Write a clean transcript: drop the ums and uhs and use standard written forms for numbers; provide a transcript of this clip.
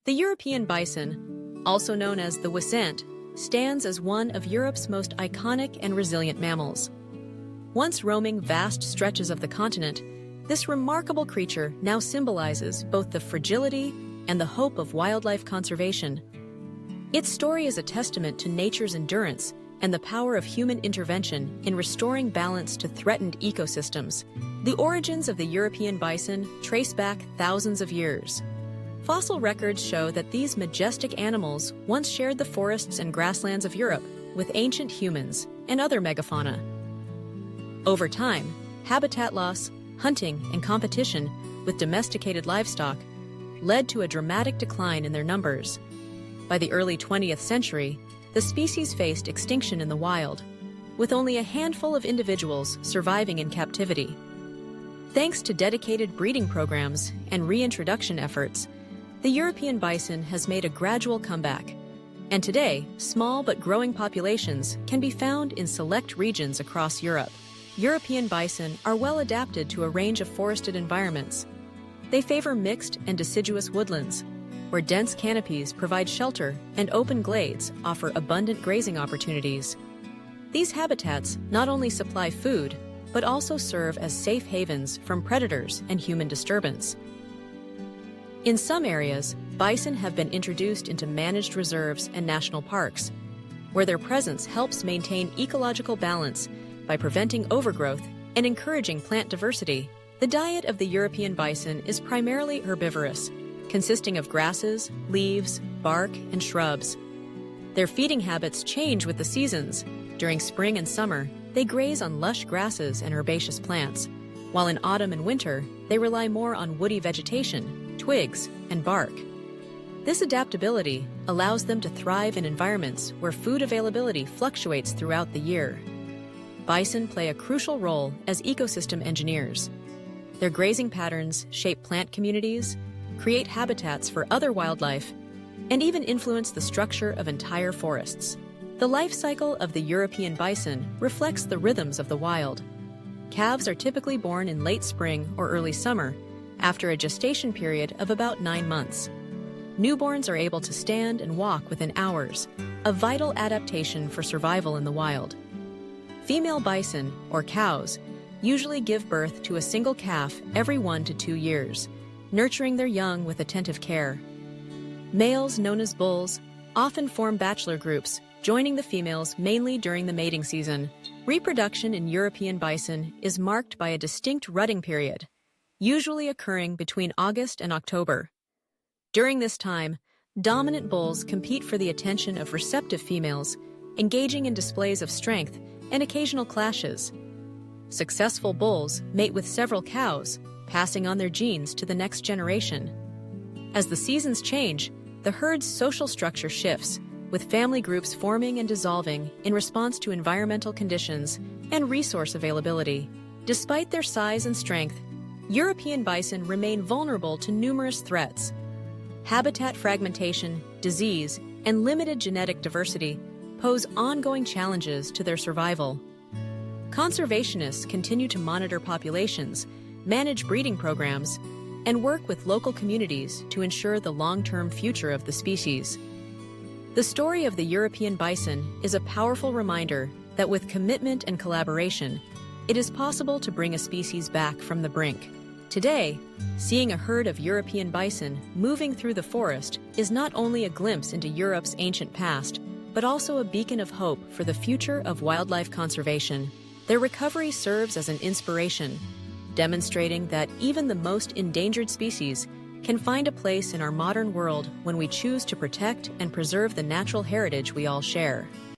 The European bison, also known as the Wisent, stands as one of Europe's most iconic and resilient mammals. Once roaming vast stretches of the continent, this remarkable creature now symbolizes both the fragility and the hope of wildlife conservation. Its story is a testament to nature's endurance and the power of human intervention in restoring balance to threatened ecosystems. The origins of the European bison trace back thousands of years. Fossil records show that these majestic animals once shared the forests and grasslands of Europe with ancient humans and other megafauna. Over time, habitat loss, hunting, and competition with domesticated livestock led to a dramatic decline in their numbers. By the early 20th century, the species faced extinction in the wild, with only a handful of individuals surviving in captivity. Thanks to dedicated breeding programs and reintroduction efforts, the European bison has made a gradual comeback, and today, small but growing populations can be found in select regions across Europe. European bison are well adapted to a range of forested environments. They favor mixed and deciduous woodlands, where dense canopies provide shelter and open glades offer abundant grazing opportunities. These habitats not only supply food, but also serve as safe havens from predators and human disturbance. In some areas, bison have been introduced into managed reserves and national parks, where their presence helps maintain ecological balance by preventing overgrowth and encouraging plant diversity. The diet of the European bison is primarily herbivorous, consisting of grasses, leaves, bark, and shrubs. Their feeding habits change with the seasons. During spring and summer, they graze on lush grasses and herbaceous plants, while in autumn and winter, they rely more on woody vegetation, twigs, and bark. This adaptability allows them to thrive in environments where food availability fluctuates throughout the year. Bison play a crucial role as ecosystem engineers. Their grazing patterns shape plant communities, create habitats for other wildlife, and even influence the structure of entire forests. The life cycle of the European bison reflects the rhythms of the wild. Calves are typically born in late spring or early summer, after a gestation period of about 9 months. Newborns are able to stand and walk within hours, a vital adaptation for survival in the wild. Female bison, or cows, usually give birth to a single calf every 1 to 2 years, nurturing their young with attentive care. Males, known as bulls, often form bachelor groups, joining the females mainly during the mating season. Reproduction in European bison is marked by a distinct rutting period, usually occurring between August and October. During this time, dominant bulls compete for the attention of receptive females, engaging in displays of strength and occasional clashes. Successful bulls mate with several cows, passing on their genes to the next generation. As the seasons change, the herd's social structure shifts, with family groups forming and dissolving in response to environmental conditions and resource availability. Despite their size and strength, European bison remain vulnerable to numerous threats. Habitat fragmentation, disease, and limited genetic diversity pose ongoing challenges to their survival. Conservationists continue to monitor populations, manage breeding programs, and work with local communities to ensure the long-term future of the species. The story of the European bison is a powerful reminder that with commitment and collaboration, it is possible to bring a species back from the brink. Today, seeing a herd of European bison moving through the forest is not only a glimpse into Europe's ancient past, but also a beacon of hope for the future of wildlife conservation. Their recovery serves as an inspiration, demonstrating that even the most endangered species can find a place in our modern world when we choose to protect and preserve the natural heritage we all share.